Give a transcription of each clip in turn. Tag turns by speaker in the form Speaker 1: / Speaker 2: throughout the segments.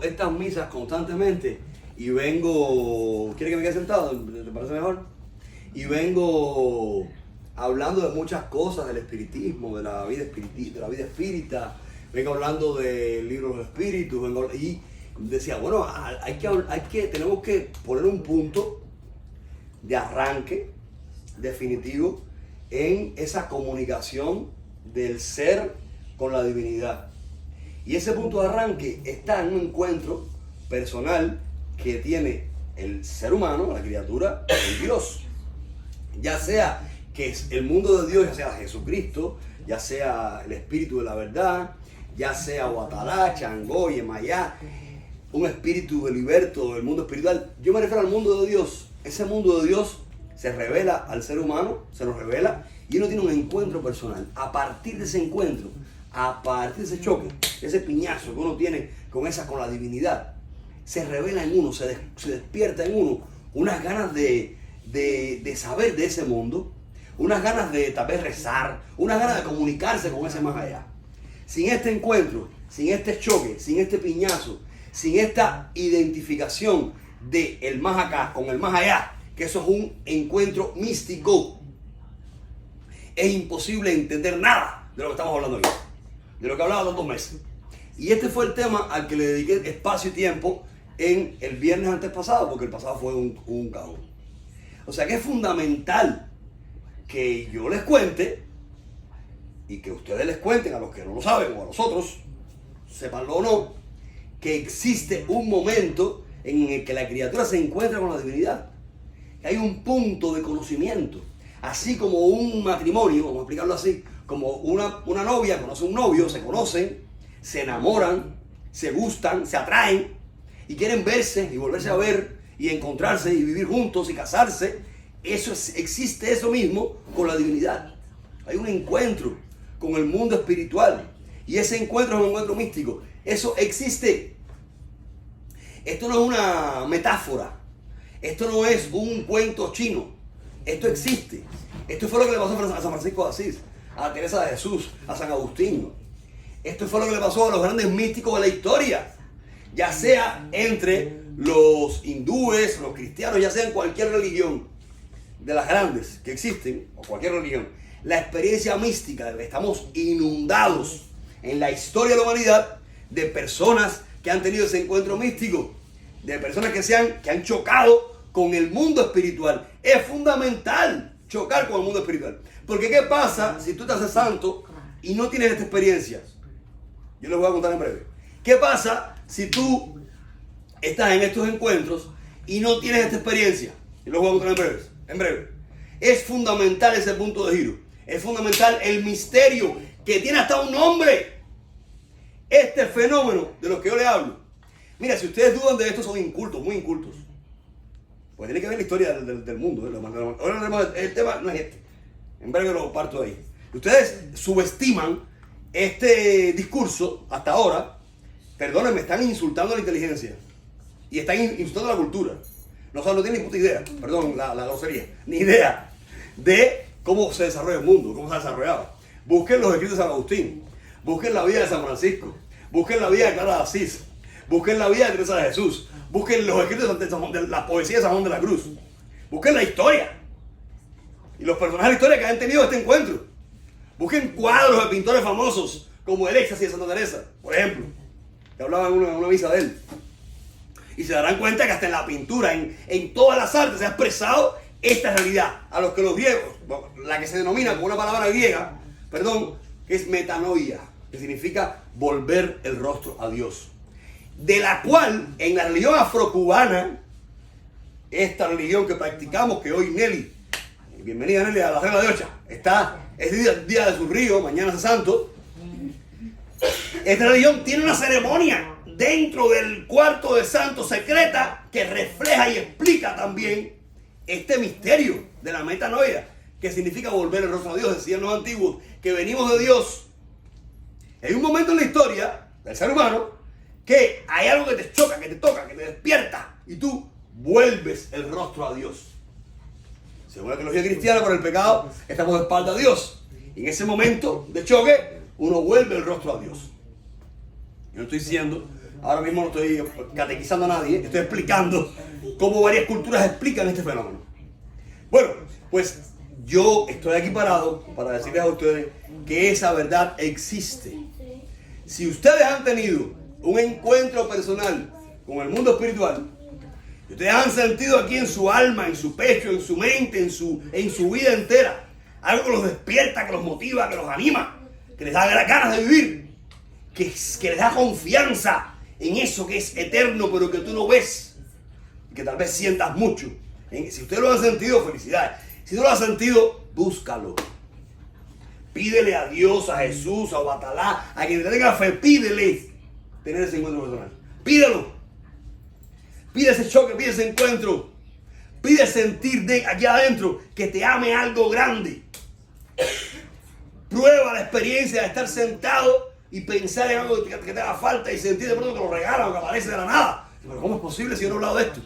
Speaker 1: Estas misas constantemente y vengo, ¿quiere que me quede sentado? ¿Te parece mejor? Y vengo hablando de muchas cosas del espiritismo, de la vida espírita, vengo hablando del libro de los espíritus, y decía, bueno, tenemos que poner un punto de arranque definitivo en esa comunicación del ser con la divinidad. Y ese punto de arranque está en un encuentro personal que tiene el ser humano, la criatura, con Dios. Ya sea que es el mundo de Dios, ya sea Jesucristo, ya sea el Espíritu de la Verdad, ya sea Huatalá, Changó, Yemayá, un espíritu de liberto del mundo espiritual. Yo me refiero al mundo de Dios. Ese mundo de Dios se revela al ser humano, se nos revela, y uno tiene un encuentro personal. A partir de ese encuentro, a partir de ese choque, ese piñazo que uno tiene con la divinidad, se revela en uno, se despierta en uno unas ganas de saber de ese mundo, unas ganas de tal vez rezar, unas ganas de comunicarse con ese más allá. Sin este encuentro, sin este choque, sin este piñazo, sin esta identificación del más acá con el más allá, que eso es un encuentro místico, es imposible entender nada de lo que estamos hablando hoy, de lo que hablaba los 2 meses. Y este fue el tema al que le dediqué espacio y tiempo en el viernes antes pasado, porque el pasado fue un caos. O sea que es fundamental que yo les cuente y que ustedes les cuenten a los que no lo saben o a los otros, sépanlo o no, que existe un momento en el que la criatura se encuentra con la divinidad. Que hay un punto de conocimiento. Así como un matrimonio, vamos a explicarlo así, como una novia conoce a un novio, se conocen, se enamoran, se gustan, se atraen y quieren verse y volverse a ver y encontrarse y vivir juntos y casarse. Existe eso mismo con la divinidad. Hay un encuentro con el mundo espiritual y ese encuentro es un encuentro místico. Eso existe. Esto no es una metáfora. Esto no es un cuento chino. Esto existe. Esto fue lo que le pasó a San Francisco de Asís, a Teresa de Jesús, a San Agustín. Esto fue lo que le pasó a los grandes místicos de la historia. Ya sea entre los hindúes, los cristianos, ya sea en cualquier religión de las grandes que existen, o cualquier religión. La experiencia mística, estamos inundados en la historia de la humanidad de personas que han tenido ese encuentro místico, de personas que han chocado con el mundo espiritual. Es fundamental chocar con el mundo espiritual. Porque ¿qué pasa si tú te haces santo y no tienes esta experiencia? Yo les voy a contar en breve. ¿Qué pasa si tú estás en estos encuentros y no tienes esta experiencia? Yo les voy a contar en breve. Es fundamental ese punto de giro. Es fundamental el misterio que tiene hasta un nombre. Este fenómeno de lo que yo le hablo. Mira, si ustedes dudan de esto, son incultos, muy incultos. Pues tiene que ver la historia del mundo. Ahora el tema no es este. En breve lo parto de ahí. Ustedes subestiman este discurso hasta ahora. Perdónenme, están insultando a la inteligencia. Y están insultando a la cultura. No tienen ni puta idea, perdón la grosería, ni idea de cómo se desarrolla el mundo, cómo se ha desarrollado. Busquen los escritos de San Agustín. Busquen la vida de San Francisco. Busquen la vida de Clara de Asís. Busquen la vida de Teresa de Jesús. Busquen los escritos de la poesía de San Juan de la Cruz. Busquen la historia. Y los personajes de la historia que han tenido este encuentro. Busquen cuadros de pintores famosos, como el Éxtasis de Santa Teresa, por ejemplo. Que hablaban en una misa de él. Y se darán cuenta que hasta en la pintura, en todas las artes, se ha expresado esta realidad. A los que los griegos, la que se denomina con una palabra griega, que es metanoia, que significa volver el rostro a Dios. De la cual, en la religión afrocubana, esta religión que practicamos, que hoy Nelly, bienvenida Nelly a la regla de Ocha, es día de su río, mañana es santo. Esta religión tiene una ceremonia dentro del cuarto de santo secreta que refleja y explica también este misterio de la metanoia, que significa volver el rostro a Dios. Decían los antiguos que venimos de Dios. Hay un momento en la historia del ser humano que hay algo que te choca, que te toca, que te despierta y tú vuelves el rostro a Dios. Según la teología cristiana, por el pecado estamos de espalda a Dios. Y en ese momento de choque, uno vuelve el rostro a Dios. Yo no estoy diciendo Ahora mismo no estoy catequizando a nadie, estoy explicando cómo varias culturas explican este fenómeno. Bueno, pues yo estoy aquí parado para decirles a ustedes que esa verdad existe. Si ustedes han tenido un encuentro personal con el mundo espiritual, y ustedes han sentido aquí en su alma, en su pecho, en su mente, en su vida entera, algo que los despierta, que los motiva, que los anima, que les da ganas de vivir, que les da confianza en eso que es eterno pero que tú no ves, y que tal vez sientas mucho. Si ustedes lo han sentido, felicidades. Si no lo han sentido, búscalo. Pídele a Dios, a Jesús, a Batalá, a quien te tenga fe, pídele tener ese encuentro personal. Pídelo. Pide ese choque, pide ese encuentro. Pide sentir de aquí adentro que te ame algo grande. Prueba la experiencia de estar sentado y pensar en algo que te haga falta y sentir de pronto que lo regalan o que aparece de la nada. Pero ¿cómo es posible si yo no he hablado de esto?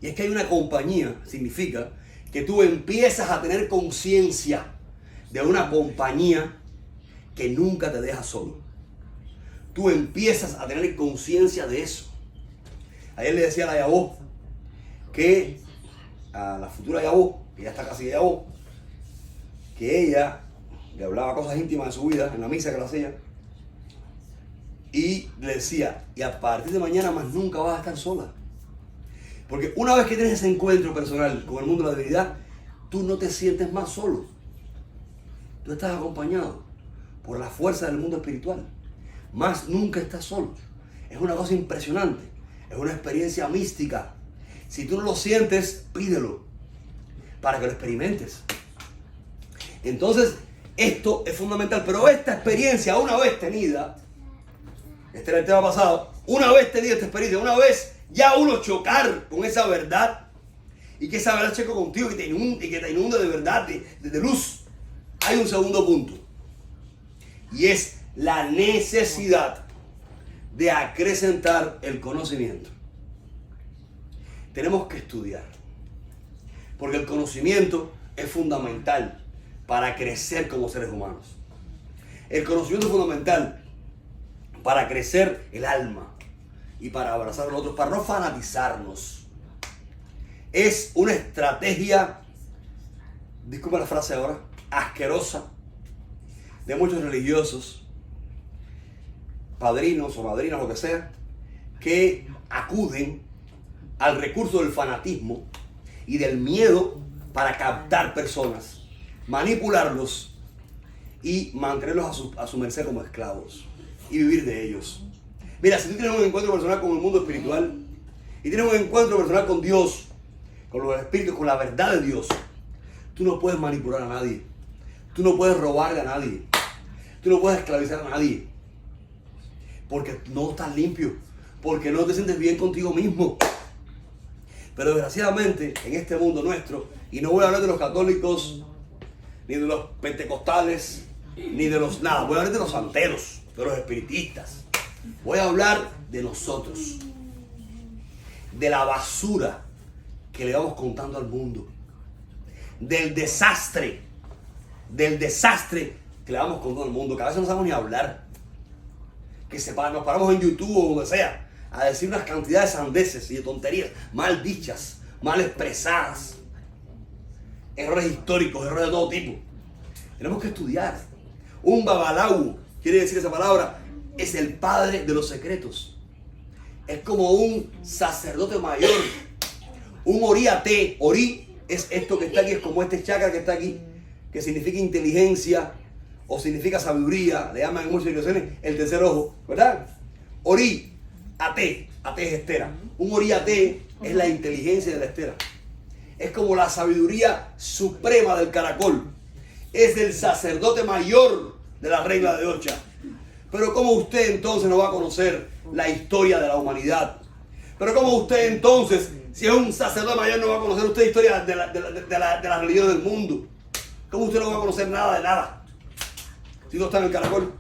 Speaker 1: Y es que hay una compañía, significa que tú empiezas a tener conciencia de una compañía que nunca te deja solo. Tú empiezas a tener conciencia de eso. Ayer le decía a la Yabó que a la futura Yabó, que ya está casi Yabó, que ella le hablaba cosas íntimas de su vida en la misa que la hacía y le decía, y a partir de mañana más nunca vas a estar sola. Porque una vez que tienes ese encuentro personal con el mundo de la divinidad, tú no te sientes más solo. Tú estás acompañado por la fuerza del mundo espiritual. Más nunca estás solo. Es una cosa impresionante. Es una experiencia mística. Si tú no lo sientes, pídelo para que lo experimentes. Entonces, esto es fundamental. Pero esta experiencia, una vez tenida, este era el tema pasado, una vez tenida esta experiencia, una vez ya uno chocar con esa verdad y que esa verdad cheque contigo y que te inunde de verdad, de luz, hay un segundo punto. Y es la necesidad de acrecentar el conocimiento. Tenemos que estudiar, porque el conocimiento es fundamental para crecer como seres humanos. El conocimiento es fundamental para crecer el alma y para abrazar a los otros, para no fanatizarnos. Es una estrategia, disculpa la frase ahora, asquerosa de muchos religiosos, padrinos o madrinas, lo que sea, que acuden al recurso del fanatismo y del miedo para captar personas, manipularlos y mantenerlos a su merced como esclavos y vivir de ellos. Mira, si tú tienes un encuentro personal con el mundo espiritual y tienes un encuentro personal con Dios, con los espíritus, con la verdad de Dios, tú no puedes manipular a nadie, tú no puedes robarle a nadie, tú no puedes esclavizar a nadie, porque no estás limpio, porque no te sientes bien contigo mismo. Pero desgraciadamente en este mundo nuestro, y no voy a hablar de los católicos, ni de los pentecostales, ni de los nada, voy a hablar de los santeros, de los espiritistas. Voy a hablar de nosotros, de la basura que le vamos contando al mundo, del desastre que le vamos contando al mundo, que a veces no sabemos ni hablar, que nos paramos en YouTube o donde sea a decir unas cantidades de sandeces y de tonterías mal dichas, mal expresadas, errores históricos, errores de todo tipo. Tenemos que estudiar. Un babaláu, quiere decir esa palabra, es el padre de los secretos. Es como un sacerdote mayor, un oríate. Orí es esto que está aquí, es como este chakra que está aquí, que significa inteligencia o significa sabiduría, le llaman en muchas situaciones el tercer ojo, ¿verdad? Orí, ate es estera. Un oríate es la inteligencia de la estera. Es como la sabiduría suprema del caracol. Es el sacerdote mayor de la regla de Ocha. Pero ¿cómo usted entonces no va a conocer la historia de la humanidad? Pero ¿cómo usted entonces, si es un sacerdote mayor, no va a conocer usted la historia de la religión del mundo? ¿Cómo usted no va a conocer nada de nada? Si no está en el caracol,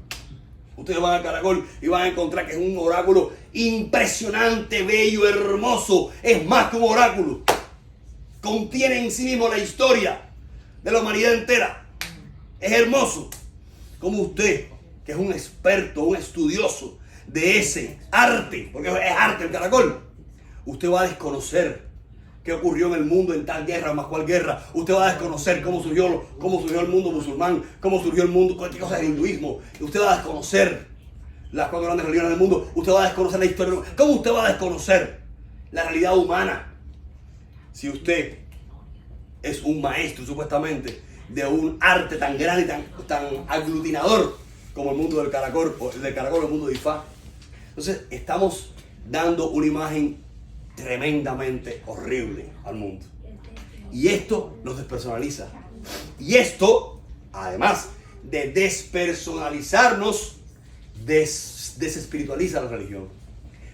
Speaker 1: ustedes van al caracol y van a encontrar que es un oráculo impresionante, bello, hermoso. Es más que un oráculo. Contiene en sí mismo la historia de la humanidad entera. Es hermoso. Como usted, que es un experto, un estudioso, de ese arte, porque es arte el caracol, usted va a desconocer qué ocurrió en el mundo en tal guerra o más cual guerra. Usted va a desconocer cómo surgió el mundo musulmán, cómo surgió el mundo, cualquier cosa del hinduismo. Usted va a desconocer las 4 grandes religiones del mundo. Usted va a desconocer la historia. ¿Cómo usted va a desconocer la realidad humana si usted es un maestro, supuestamente, de un arte tan grande y tan aglutinador como el mundo del caracol, o el mundo de Ifá? Entonces, estamos dando una imagen tremendamente horrible al mundo. Y esto nos despersonaliza. Y esto, además de despersonalizarnos, desespiritualiza la religión.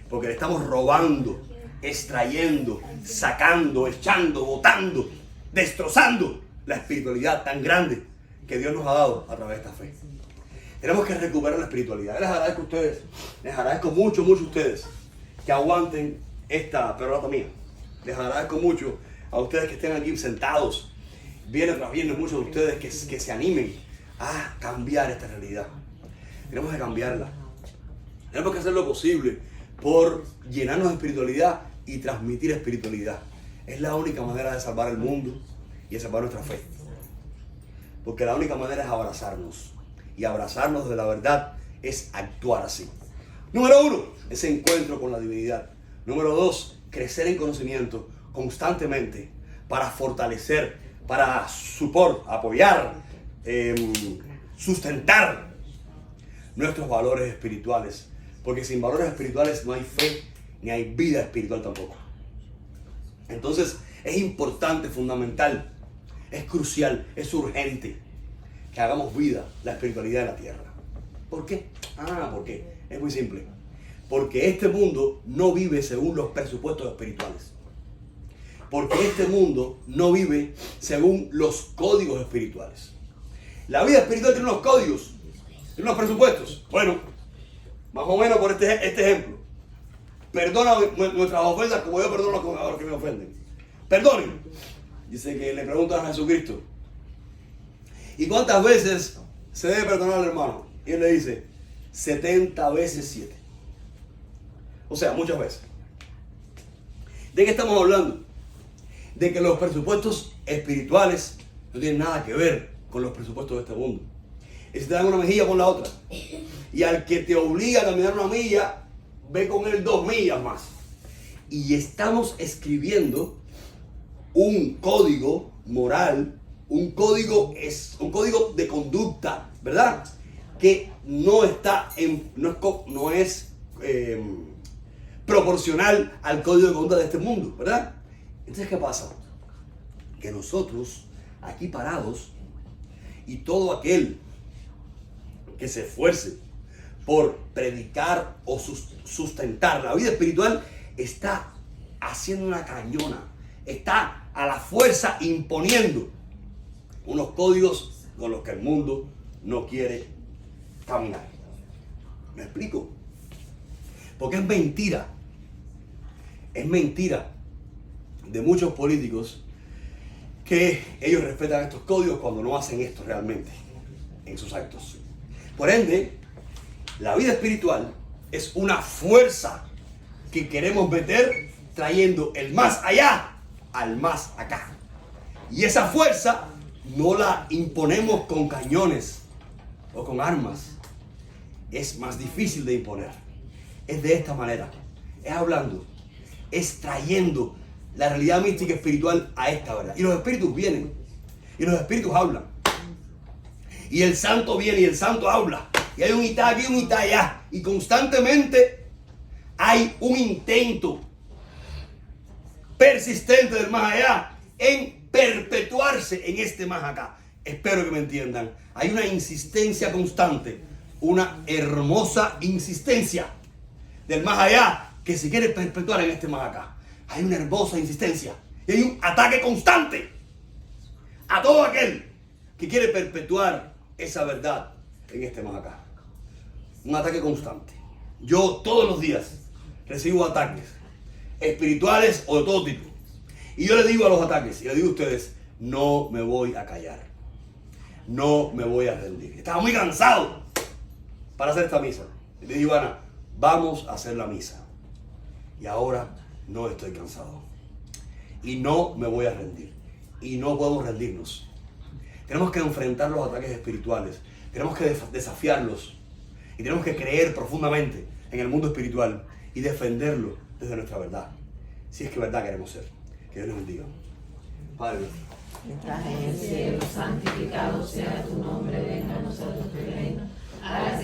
Speaker 1: Porque le estamos robando, extrayendo, sacando, echando, botando, destrozando la espiritualidad tan grande que Dios nos ha dado a través de esta fe. Tenemos que recuperar la espiritualidad. Les agradezco a ustedes, les agradezco mucho a ustedes que aguanten esta perorata mía. Les agradezco mucho a ustedes que estén aquí sentados, viernes tras viernes, muchos de ustedes que se animen a cambiar esta realidad. Tenemos que cambiarla. Tenemos que hacer lo posible por llenarnos de espiritualidad y transmitir espiritualidad. Es la única manera de salvar el mundo y de salvar nuestra fe. Porque la única manera es abrazarnos. Y abrazarnos de la verdad es actuar así. Número 1, ese encuentro con la divinidad. Número 2, crecer en conocimiento constantemente para fortalecer, para apoyar, sustentar nuestros valores espirituales. Porque sin valores espirituales no hay fe, ni hay vida espiritual tampoco. Entonces es importante, fundamental, es crucial, es urgente que hagamos vida la espiritualidad de la tierra. ¿Por qué? ¿Por qué? Es muy simple. Porque este mundo no vive según los presupuestos espirituales. Porque este mundo no vive según los códigos espirituales. La vida espiritual tiene unos códigos, tiene unos presupuestos. Bueno, más o menos por este ejemplo. Perdona nuestras ofensas como yo perdono a los que me ofenden. Perdonen. Dice que le preguntan a Jesucristo: ¿y cuántas veces se debe perdonar al hermano? Y él le dice: 70 veces 7. O sea, muchas veces. ¿De qué estamos hablando? De que los presupuestos espirituales no tienen nada que ver con los presupuestos de este mundo. Y si te dan una mejilla, pon la otra. Y al que te obliga a caminar una milla, ve con él 2 millas más. Y estamos escribiendo un código moral, un código de conducta, ¿verdad? Que no es proporcional al código de conducta de este mundo, ¿verdad? Entonces, ¿qué pasa? Que nosotros, aquí parados, y todo aquel que se esfuerce por predicar o sustentar la vida espiritual, está haciendo una cañona, está a la fuerza imponiendo unos códigos con los que el mundo no quiere caminar. ¿Me explico? Porque es mentira de muchos políticos que ellos respetan estos códigos cuando no hacen esto realmente en sus actos. Por ende, la vida espiritual es una fuerza que queremos meter trayendo el más allá al más acá. Y esa fuerza no la imponemos con cañones o con armas. Es más difícil de imponer. Es de esta manera. Es hablando. Es trayendo la realidad mística espiritual a esta verdad. Y los espíritus vienen. Y los espíritus hablan. Y el santo viene y el santo habla. Y hay un itá aquí y un itá allá. Y constantemente hay un intento persistente del más allá en perpetuarse en este más acá. Espero que me entiendan. Hay una insistencia constante, una hermosa insistencia del más allá que se quiere perpetuar en este más acá. Hay una hermosa insistencia y hay un ataque constante a todo aquel que quiere perpetuar esa verdad en este más acá. Un ataque constante. Yo todos los días recibo ataques espirituales o de todo tipo. Y yo le digo a los ataques, y le digo a ustedes: no me voy a callar. No me voy a rendir. Estaba muy cansado para hacer esta misa. Y le digo a Ana: vamos a hacer la misa. Y ahora no estoy cansado. Y no me voy a rendir. Y no podemos rendirnos. Tenemos que enfrentar los ataques espirituales. Tenemos que desafiarlos. Y tenemos que creer profundamente en el mundo espiritual y defenderlo desde nuestra verdad. Si es que verdad queremos ser. Que Dios nos bendiga. Padre nuestro.
Speaker 2: Que estás en el cielo, santificado sea tu nombre, venga a nosotros tu reino. Hágase